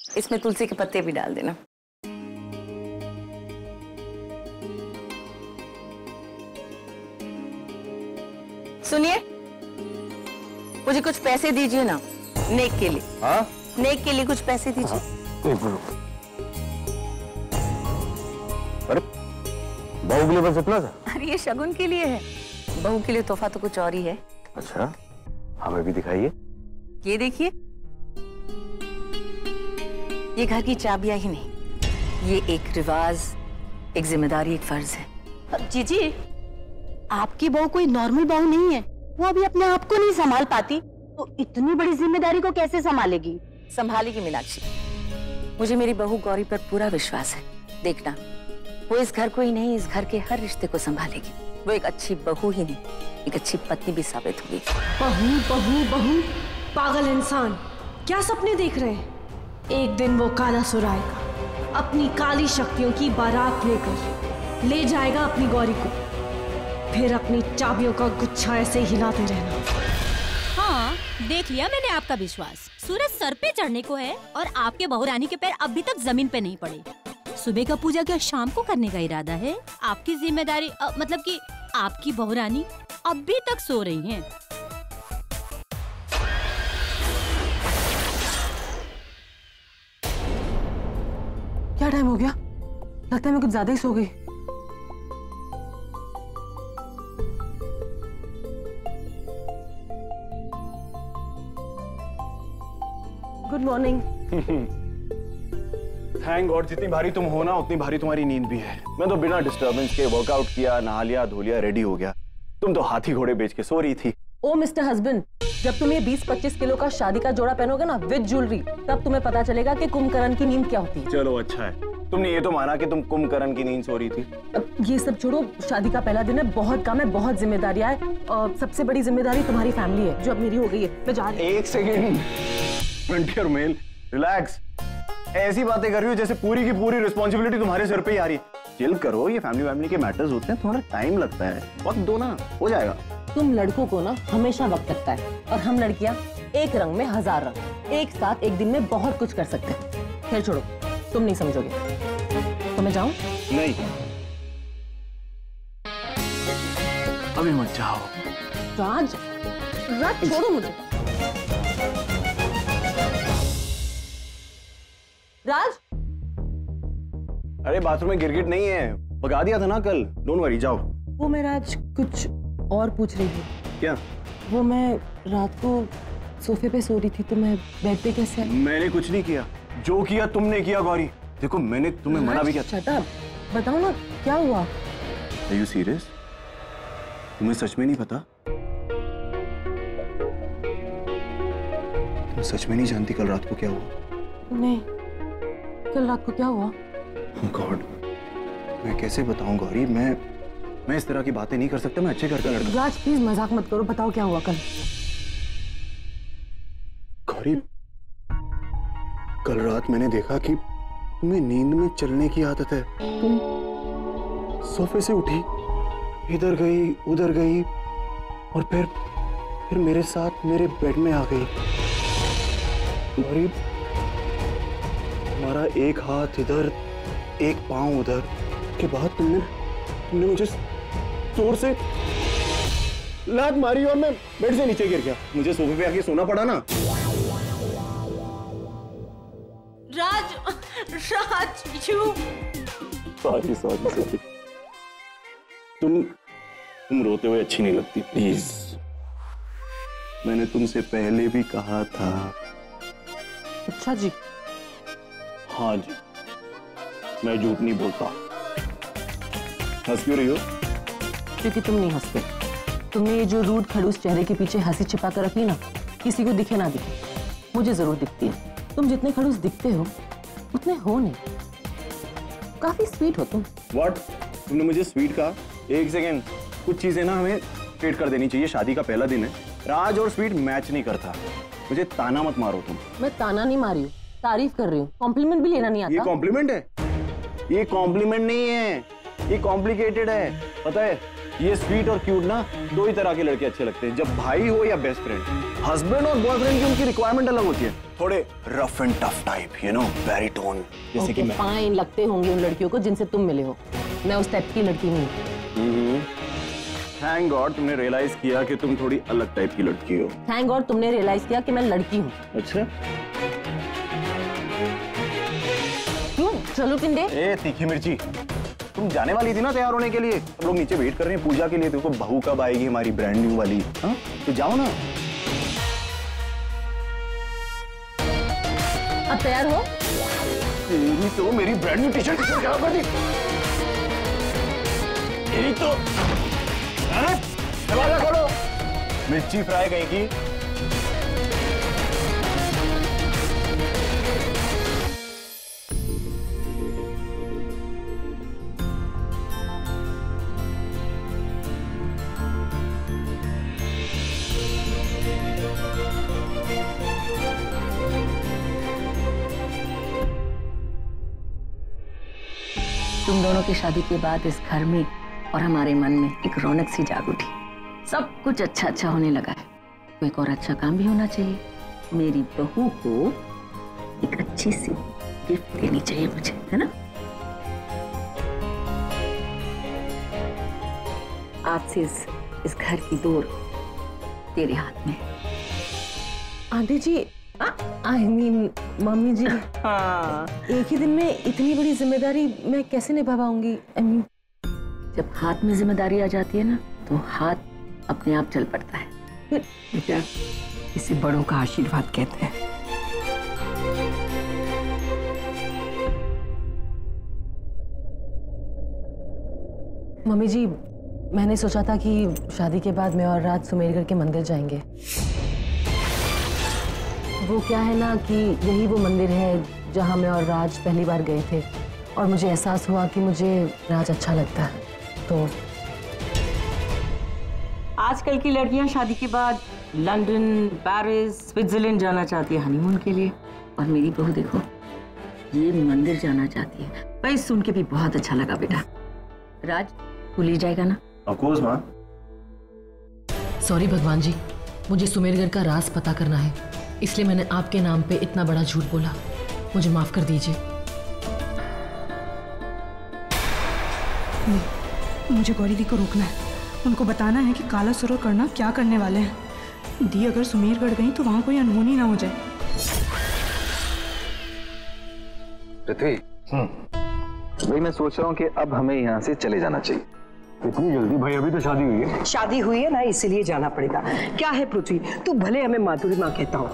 इसमें तुलसी के पत्ते भी डाल देना। सुनिए, मुझे कुछ पैसे दीजिए ना, नेक के लिए। हाँ? नेक के लिए कुछ पैसे दीजिए। अरे बहू के लिए बस इतना था? अरे ये शगुन के लिए है, बहू के लिए तोहफा तो कुछ और ही है। अच्छा, हमें भी दिखाइए। ये देखिए, ये घर की चाबियां ही नहीं, ये एक रिवाज, एक जिम्मेदारी, एक फर्ज है। जीजी, आपकी बहू कोई नॉर्मल बहू नहीं है, वो अभी अपने आप को नहीं संभाल पाती, तो इतनी बड़ी जिम्मेदारी को कैसे संभालेगी? संभालेगी मीनाक्षी, मुझे मेरी बहू गौरी पर पूरा विश्वास है। देखना, वो इस घर को ही नहीं, इस घर के हर रिश्ते को संभालेगी। वो एक अच्छी बहू ही नहीं, एक अच्छी पत्नी भी साबित होगी। बहू बहू बहू, पागल इंसान, क्या सपने देख रहे हैं? एक दिन वो कालासुर आएगा, अपनी काली शक्तियों की बारात लेकर ले जाएगा अपनी गौरी को, फिर अपनी चाबियों का गुच्छा ऐसे हिलाते रहना। हाँ, देख लिया मैंने आपका विश्वास। सूरज सर पे चढ़ने को है और आपके बहू रानी के पैर अभी तक जमीन पे नहीं पड़े। सुबह का पूजा क्या शाम को करने का इरादा है? आपकी जिम्मेदारी मतलब कि आपकी बहू रानी अभी तक सो रही हैं। क्या टाइम हो गया? लगता है मैं कुछ ज्यादा ही सो गई। Good morning. थैंक गॉड, जितनी भारी तुम हो ना उतनी भारी तुम्हारी नींद भी है। मैं तो बिना डिस्टर्बेंस के वर्कआउट किया, नहा लिया, धो लिया, रेडी हो गया। तुम तो हाथी घोड़े बेच के सो रही थी। ओ मिस्टर हस्बैंड, जब तुम ये 20-25 किलो का शादी का जोड़ा पहनोगे ना विद ज्वेलरी, तब तुम्हें पता चलेगा कि कुंभकर्ण की नींद क्या होती है। चलो अच्छा है, तुमने ये तो माना कि तुम कुंभकर्ण की नींद सो रही थी। अब ये सब छोड़ो, शादी का पहला दिन है, बहुत काम है, बहुत जिम्मेदारियां है, और सबसे बड़ी जिम्मेदारी तुम्हारी फैमिली है, जो अब मेरी हो गई है। मैं जा रही हूं। एक सेकेंड, फ्रंटियर मेल, रिलैक्स। ऐसी बातें कर रही हो जैसे पूरी की पूरी रिस्पॉन्सिबिलिटी तुम्हारे सर पे ही आ रही है। चिल करो, ये फैमिली के मैटर्स होते हैं, थोड़ा टाइम लगता है, वक्त दो ना, हो जाएगा। तुम लड़कों को ना हमेशा वक्त लगता है, और हम लड़कियां एक रंग में 1000 रंग, एक साथ एक दिन में बहुत कुछ कर सकते हैं। खैर छोड़ो, तुम नहीं समझोगे, तो मैं जाऊं? नहीं, अभी मत जाओ। राज, राज छोड़ो मुझे। राज, अरे बाथरूम में गिरगिट नहीं है, भगा दिया था ना कल। डोंट वरी, जाओ। वो मैं राज कुछ और पूछ रही थी। क्या? वो मैं रात को सोफे पे सो रही थी, तो मैं बेड पे कैसे आई? मैंने कुछ नहीं किया, जो किया तुमने किया गौरी। देखो मैंने तुम्हें मना भी किया। शट अप, बताओ ना क्या हुआ? Are you serious? तुम्हें सच में नहीं पता? तुम सच में नहीं जानती कल रात को क्या हुआ? नहीं, कल रात को क्या हुआ? Oh God, मैं कैसे बताऊं गौरी? मैं इस तरह की बातें नहीं कर सकता। मैं अच्छे घर का लड़का। राज प्लीज मजाक मत करो, बताओ क्या हुआ कल? गौरी, कल रात मैंने देखा कि तुम्हें नींद में चलने की आदत है। तुम सोफे से उठी, इधर गई, उधर गई, और फिर मेरे साथ मेरे बेड में आ गई। गौरी, तुम्हारा एक हाथ इधर, एक पांव उधर के बाद तुमने मुझे जोर से लात मारी और मैं बेड से नीचे गिर गया। मुझे सोफे पे आके सोना पड़ा ना। राज, राज, सॉरी। तुम रोते हुए अच्छी नहीं लगती, प्लीज। मैंने तुमसे पहले भी कहा था। अच्छा जी। हाँ जी, मैं झूठ नहीं बोलता। हंस क्यों रही हो? क्योंकि तुम नहीं हंसते। तुमने ये जो रूड खड़ूस चेहरे के पीछे हंसी छिपा कर रखी ना, किसी को दिखे ना दिखे, मुझे जरूर दिखती है। तुम जितने खड़ूस दिखते हो उतने हो नहीं। काफी स्वीट हो तुम। व्हाट? तुमने मुझे स्वीट कहा? एक सेकेंड, कुछ चीजें ना हमें स्ट्रेट कर देनी चाहिए। शादी का पहला दिन है, राज और स्वीट मैच नहीं करता। मुझे ताना मत मारो तुम। मैं ताना नहीं मारी हूँ, तारीफ कर रही हूँ। कॉम्प्लीमेंट भी लेना नहीं आता। ये कॉम्प्लीमेंट है? ये कॉम्प्लीमेंट नहीं है, ये कॉम्प्लिकेटेड है। पता है, ये स्वीट और क्यूट ना दो ही तरह के लड़के अच्छे लगते हैं, जब भाई हो या बेस्ट फ्रेंड। हस्बैंड और बॉयफ्रेंड की उनकी रिक्वायरमेंट अलग होती है, थोड़े rough and tough type, you know, baritone, जैसे कि मैं। फाइन लगते होंगे उन लड़कियों को जिनसे तुम मिले हो, मैं उस टाइप की लड़की नहीं हूँ। थैंक गॉड तुमने रियलाइज किया कि तुम थोड़ी अलग टाइप की लड़की हो। थैंक गॉड तुमने रियलाइज किया कि मैं लड़की हूँ। अच्छा क्यों? चलो टिंडे। ए तीखी मिर्ची, तुम जाने वाली थी ना तैयार होने के लिए, सब लोग नीचे वेट कर रहे हैं पूजा के लिए, देखो बहू कब आएगी हमारी ब्रांड न्यू वाली। हाँ तो जाओ ना। अब तैयार हो? तेरी तो मेरी ब्रांड न्यू टी-शर्ट खराब कर दी। तेरी तो दरवाजा खोलो, मिर्ची फ्राई कहीं की। तुम दोनों की शादी के बाद इस घर में और हमारे मन में एक रौनक सी जाग उठी। सब कुछ अच्छा अच्छा होने लगा है। तो एक और अच्छा काम भी होना चाहिए। मेरी बहू को एक अच्छी सी गिफ्ट देनी चाहिए मुझे, है ना? आज से इस घर की डोर तेरे हाथ में। Aunty ji, I mean mummy ji, हाँ। एक ही दिन में इतनी बड़ी जिम्मेदारी मैं कैसे निभा पाऊंगी? आई मीन जब हाथ में जिम्मेदारी आ जाती है ना, तो हाथ अपने आप चल पड़ता है। बेटा, इसे बड़ों का आशीर्वाद कहते हैं। मम्मी जी, मैंने सोचा था कि शादी के बाद मैं और राज सुमेरगढ़ के मंदिर जाएंगे। वो क्या है ना कि यही वो मंदिर है जहाँ मैं और राज पहली बार गए थे, और मुझे एहसास हुआ कि मुझे राज अच्छा लगता है। तो आजकल की लड़कियां शादी के बाद लंदन, पेरिस, स्विट्जरलैंड जाना चाहती है हनीमून के लिए। और मेरी बहू देखो, ये मंदिर जाना चाहती है। भाई सुन के भी बहुत अच्छा लगा बेटा। राज तू ले जाएगा ना? ऑफ कोर्स मां। सॉरी भगवान जी, मुझे सुमेरगढ़ का राज पता करना है, इसलिए मैंने आपके नाम पे इतना बड़ा झूठ बोला। मुझे माफ कर दीजिए। मुझे गौरी दी को रोकना है। उनको बताना है कि काला सरोवर करना क्या करने वाले हैं। दी अगर सुमेरगढ़ गई तो वहां कोई अनहोनी ना हो जाए। पृथ्वी, भाई मैं सोच रहा हूँ कि अब हमें यहाँ से चले जाना चाहिए। इतनी जल्दी? भाई अभी तो शादी हुई है। शादी हुई है ना, इसीलिए जाना पड़ेगा। क्या है पृथ्वी, तू भले हमें माधुरी माँ कहता हो,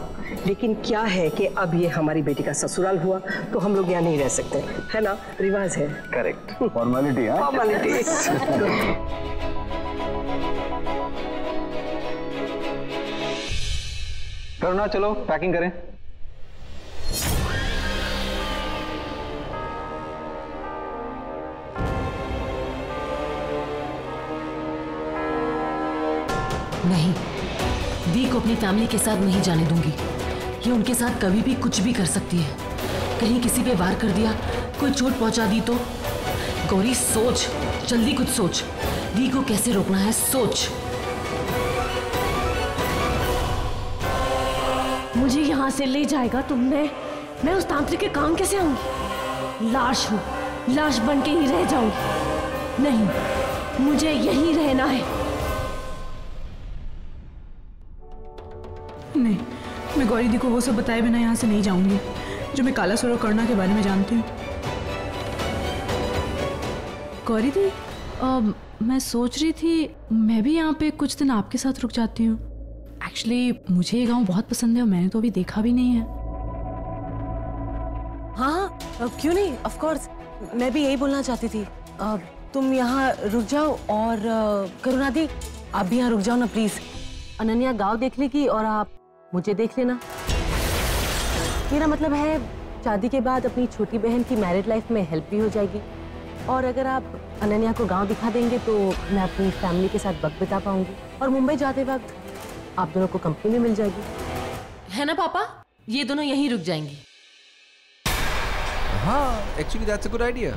लेकिन क्या है कि अब ये हमारी बेटी का ससुराल हुआ तो हम लोग यहाँ नहीं रह सकते, है ना? रिवाज है। करेक्ट, फॉर्मेलिटी है। फॉर्मेलिटी। करुणा चलो पैकिंग करें। नहीं, दी को अपनी फैमिली के साथ नहीं जाने दूंगी। ये उनके साथ कभी भी कुछ भी कर सकती है। कहीं किसी पे वार कर दिया, कोई चोट पहुंचा दी तो। गौरी सोच, जल्दी कुछ सोच। दी को कैसे रोकना है, सोच। मुझे यहाँ से ले जाएगा तो मैं उस तांत्रिक के काम कैसे आऊंगी? लाश हूँ, लाश बन के ही रह जाऊंगी। नहीं, मुझे यहीं रहना है। नहीं, मैं गौरी दी को वो सब बताए बिना यहाँ से नहीं जाऊंगी जो मैं काला सरोवर करना के बारे में जानती हूँ। गौरी दी, मैं सोच रही थी मैं भी यहाँ पे कुछ दिन आपके साथ रुक जाती हूँ। एक्चुअली मुझे ये गांव बहुत पसंद है और मैंने तो अभी देखा भी नहीं है। हाँ, क्यों नहीं, ऑफ कोर्स, मैं भी यही बोलना चाहती थी। तुम यहाँ रुक जाओ और करुणा दी आप भी यहाँ रुक जाओ ना प्लीज। अनन्या गांव देख लेगी और आप मुझे देख लेना। मेरा मतलब है शादी के बाद अपनी छोटी बहन की मैरिड लाइफ में हेल्प भी हो जाएगी, और अगर आप अनन्या को गांव दिखा देंगे तो मैं अपनी फैमिली के साथ वक्त बिता पाऊंगी, और मुंबई जाते वक्त आप दोनों को कंपनी में मिल जाएगी, है ना पापा? ये दोनों यहीं रुक जाएंगी। हाँ, actually that's a good idea.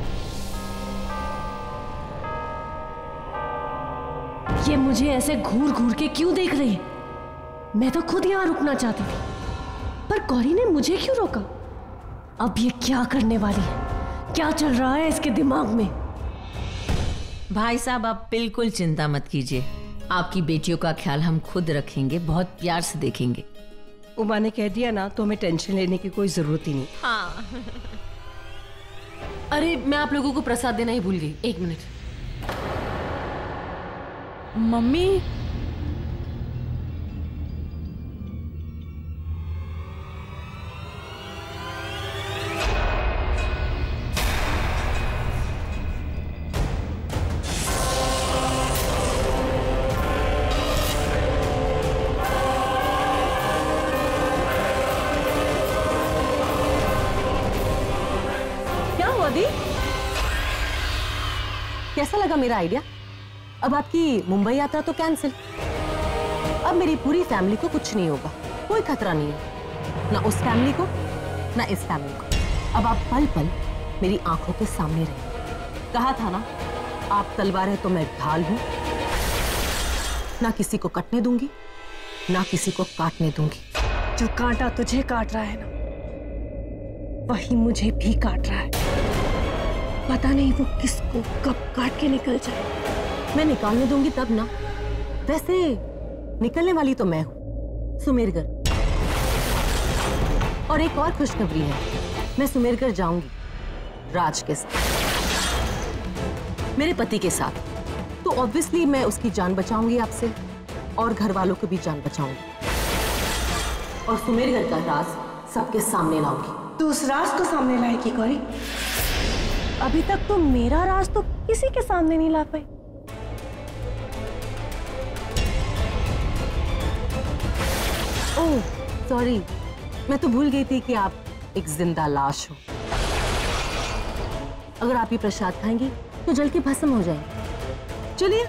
ये मुझे ऐसे घूर घूर के क्यों देख रहे हैं? मैं तो खुद यहाँ रुकना चाहती थी, पर गौरी ने मुझे क्यों रोका? अब ये क्या करने वाली है? क्या चल रहा है इसके दिमाग में? भाई साहब, आप बिल्कुल चिंता मत कीजिए, आपकी बेटियों का ख्याल हम खुद रखेंगे, बहुत प्यार से देखेंगे। उमा ने कह दिया ना, तो हमें टेंशन लेने की कोई जरूरत ही नहीं। हाँ। अरे मैं आप लोगों को प्रसाद देना ही भूल गई, 1 मिनट। मम्मी, कैसा लगा मेरा आइडिया? अब आपकी मुंबई यात्रा तो कैंसिल। अब मेरी पूरी फैमिली को कुछ नहीं होगा, कोई खतरा नहीं है, ना उस फैमिली को ना इस फैमिली को। अब आप पल पल मेरी आंखों के सामने रहे। कहा था ना, आप तलवार है तो मैं ढाल हूं, ना किसी को कटने दूंगी ना किसी को काटने दूंगी। जो कांटा तुझे काट रहा है ना, वही मुझे भी काट रहा है। पता नहीं वो किसको कब काट के निकल जाए। मैं निकालने दूंगी तब ना। वैसे निकलने वाली तो मैं हूं, सुमेरगढ़। और एक और खुशखबरी है, मैं सुमेरगढ़ जाऊंगी राज के साथ, मेरे पति के साथ। तो ऑब्वियसली मैं उसकी जान बचाऊंगी आपसे, और घर वालों को भी जान बचाऊंगी, और सुमेरगढ़ का राज सबके सामने लाऊंगी। तू उस राज को सामने लाएगी गौरी? अभी तक तो मेरा राज तो किसी के सामने नहीं ला पाई। ओह सॉरी, मैं तो भूल गई थी कि आप एक जिंदा लाश हो। अगर आप ये प्रसाद खाएंगी तो जल के भस्म हो जाएंगे। चलिए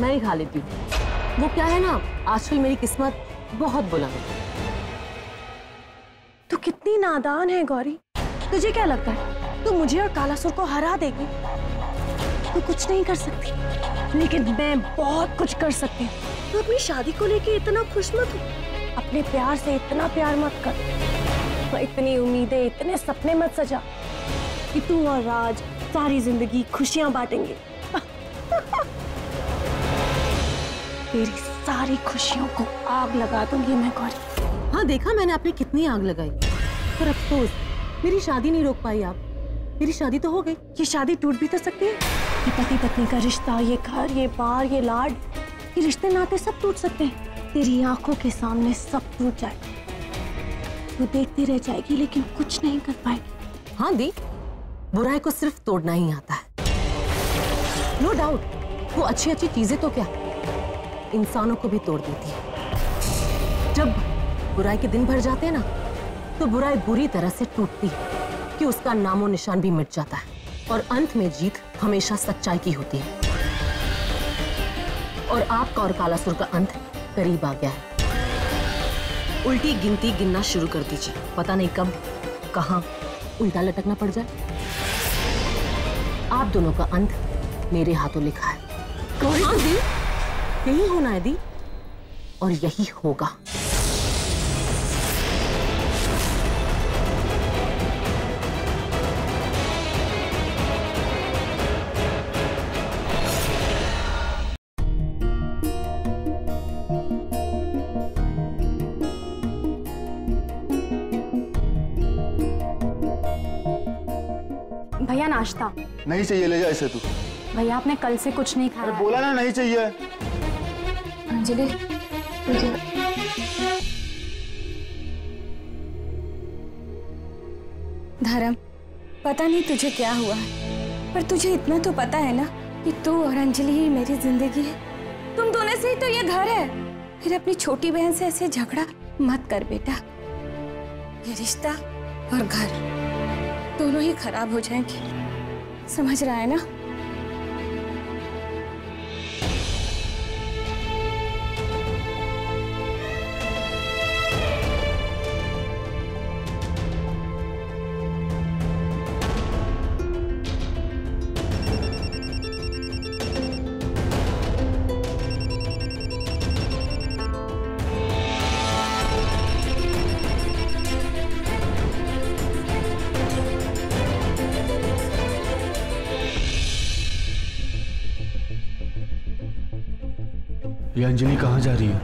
मैं ही खा लेती हूँ। वो क्या है ना, आजकल मेरी किस्मत बहुत बुलंद है। तू कितनी नादान है गौरी। तुझे क्या लगता है तू मुझे और कालासुर को हरा देगी? तू कुछ नहीं कर सकती, लेकिन मैं बहुत कुछ कर सकती हूँ। तू अपनी शादी को लेके इतना खुश मत हो। अपने प्यार से इतना प्यार मत कर, इतनी उम्मीदें, इतने सपने मत सजा कि तू और राज सारी जिंदगी खुशियां बांटेंगे। तेरी सारी खुशियों को आग लगा दूंगी मैं गौरी। हाँ देखा मैंने आपने कितनी आग लगाई, पर अफसोस मेरी शादी नहीं रोक पाई आप। मेरी शादी तो हो गई। ये शादी टूट भी तो सकती है। ये पति पत्नी का रिश्ता, ये घर, ये बार, ये लाड, ये रिश्ते नाते सब टूट सकते हैं। तेरी आंखों के सामने सब टूट जाएगा। तू देखती रह जाएगी लेकिन कुछ नहीं कर पाएगी। हाँ दी, बुराई को सिर्फ तोड़ना ही आता है। नो डाउट, वो अच्छी अच्छी चीजें तो क्या इंसानों को भी तोड़ देती है। जब बुराई के दिन भर जाते हैं ना, तो बुराई बुरी तरह से टूटती है कि उसका नामो निशान भी मिट जाता है, और अंत में जीत हमेशा सच्चाई की होती है। और आपका और कालासुर का अंत करीब आ गया है। उल्टी गिनती गिनना शुरू कर दीजिए, पता नहीं कब कहां उल्टा लटकना पड़ जाए। आप दोनों का अंत मेरे हाथों लिखा है। हाँ दी, यही होना है दी, और यही होगा। भैया नाश्ता। नहीं चाहिए, ले जा इसे तू। भैया आपने कल से कुछ नहीं खाया। अरे बोला ना नहीं चाहिए। अंजलि, धर्म, पता नहीं तुझे क्या हुआ है, पर तुझे इतना तो पता है ना कि तू और अंजलि ही मेरी जिंदगी है। तुम दोनों से ही तो ये घर है। फिर अपनी छोटी बहन से ऐसे झगड़ा मत कर बेटा। ये रिश्ता और घर दोनों ही खराब हो जाएंगे, समझ रहा है ना? ये अंजलि कहाँ जा रही है?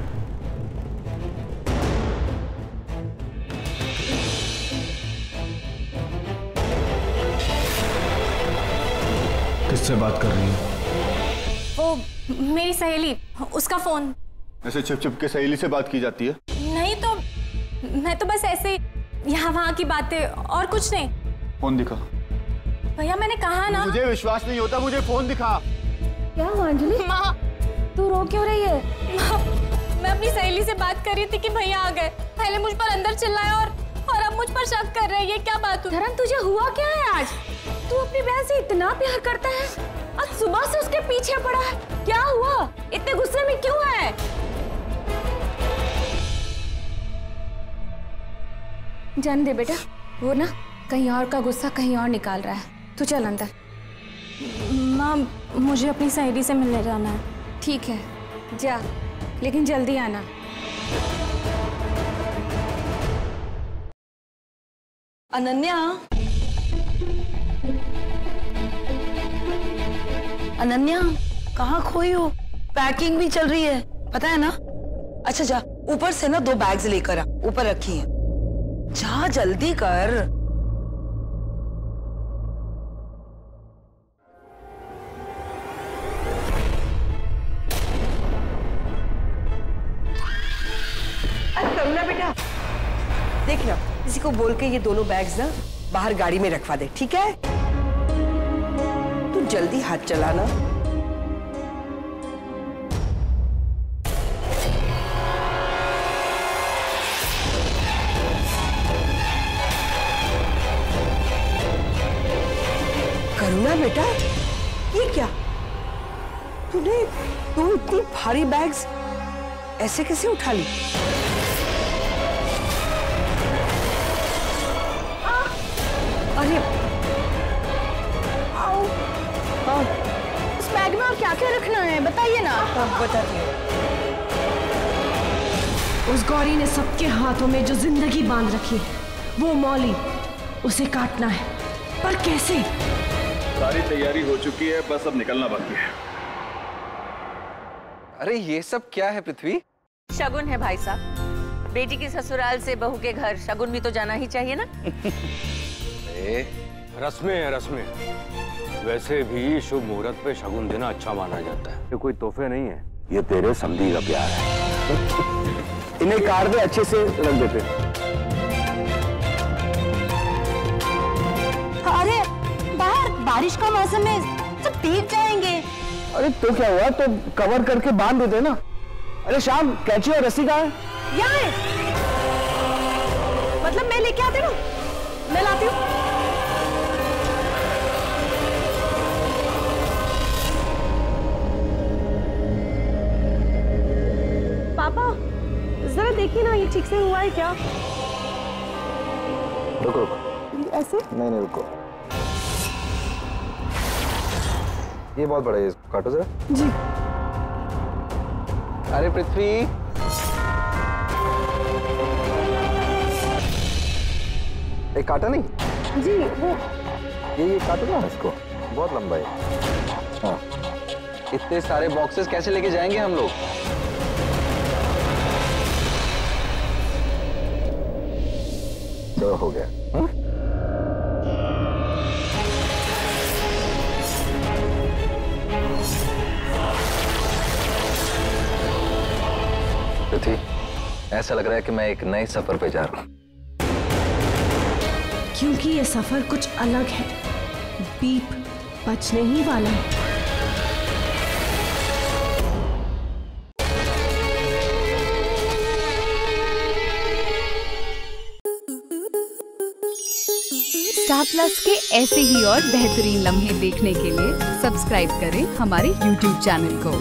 किससे बात कर रही है? वो मेरी सहेली, उसका फोन। ऐसे छिप छिप के सहेली से बात की जाती है? नहीं तो मैं तो बस ऐसे यहाँ वहाँ की बातें और कुछ नहीं। फोन दिखा। भैया मैंने कहा ना। मुझे विश्वास नहीं होता, मुझे फोन दिखा। क्या हुआ अंजलि? माँ तू रो क्यों रही है? माँ मैं अपनी सहेली से बात कर रही थी कि भैया आ गए, पहले मुझ पर अंदर चिल्लाया और अब मुझ पर शक कर रहे हैं। ये क्या बात हुई? धर्म तुझे हुआ क्या है आज? तू अपनी बहन से इतना प्यार करता है, आज सुबह से उसके पीछे पड़ा है। क्या हुआ? इतने गुस्से में क्यों है? जान दे बेटा, वो ना कहीं और का गुस्सा कहीं और निकाल रहा है। तू चल अंदर। माँ मुझे अपनी सहेली से मिलने जाना है। ठीक है जा, लेकिन जल्दी आना। अनन्या, अनन्या कहाँ खोई हो? पैकिंग भी चल रही है, पता है ना? अच्छा जा, ऊपर से ना 2 बैग्स लेकर आ, ऊपर रखी है। जा जल्दी कर। अरे करुणा बेटा, देख ना, किसी को बोल के ये दोनों बैग्स ना बाहर गाड़ी में रखवा दे, ठीक है? तू जल्दी हाथ चलाना। करुणा बेटा, ये क्या? तूने 2 इतनी भारी बैग्स ऐसे कैसे उठा ली? अरे आओ, उस बैग में और क्या क्या रखना है बताइए ना। बताती हूँ। उस गौरी ने सबके हाथों में जो जिंदगी बांध रखी है, वो मौली, उसे काटना है, पर कैसे? सारी तैयारी हो चुकी है, बस अब निकलना बाकी है। अरे ये सब क्या है पृथ्वी? शगुन है भाई साहब, बेटी की ससुराल से बहू के घर शगुन भी तो जाना ही चाहिए ना। रस्में है रस्में। वैसे भी शुभ मुहूर्त पे शगुन देना अच्छा माना जाता है। ये कोई तोहफे नहीं है, ये तेरे समधी का प्यार है। इन्हें कार में अच्छे से रख देते। अरे बाहर बारिश का मौसम है, सब भीग जाएंगे। अरे तो क्या हुआ, तो कवर करके बांध देते ना। अरे शाम, कैंची और रस्सी कहाँ है? यहाँ है। मतलब मैं लेके आती हूँ, मैं लाती हूँ। पापा जरा देखिए ना, ये ठीक से हुआ है क्या? रुको रुको। ऐसे? नहीं रुको, ये बहुत बड़ा है, इसको काटो जरा। जी। अरे पृथ्वी, एक काटा नहीं? जी वो ये काटो ना इसको, बहुत लंबा है। हाँ, इतने सारे बॉक्सेस कैसे लेके जाएंगे हम लोग? तो हो गया। पृथ्वी, ऐसा लग रहा है कि मैं एक नए सफर पे जा रहा हूँ। क्योंकि ये सफर कुछ अलग है, बीप बचने ही वाला है। स्टार प्लस के ऐसे ही और बेहतरीन लम्हे देखने के लिए सब्सक्राइब करें हमारे YouTube चैनल को।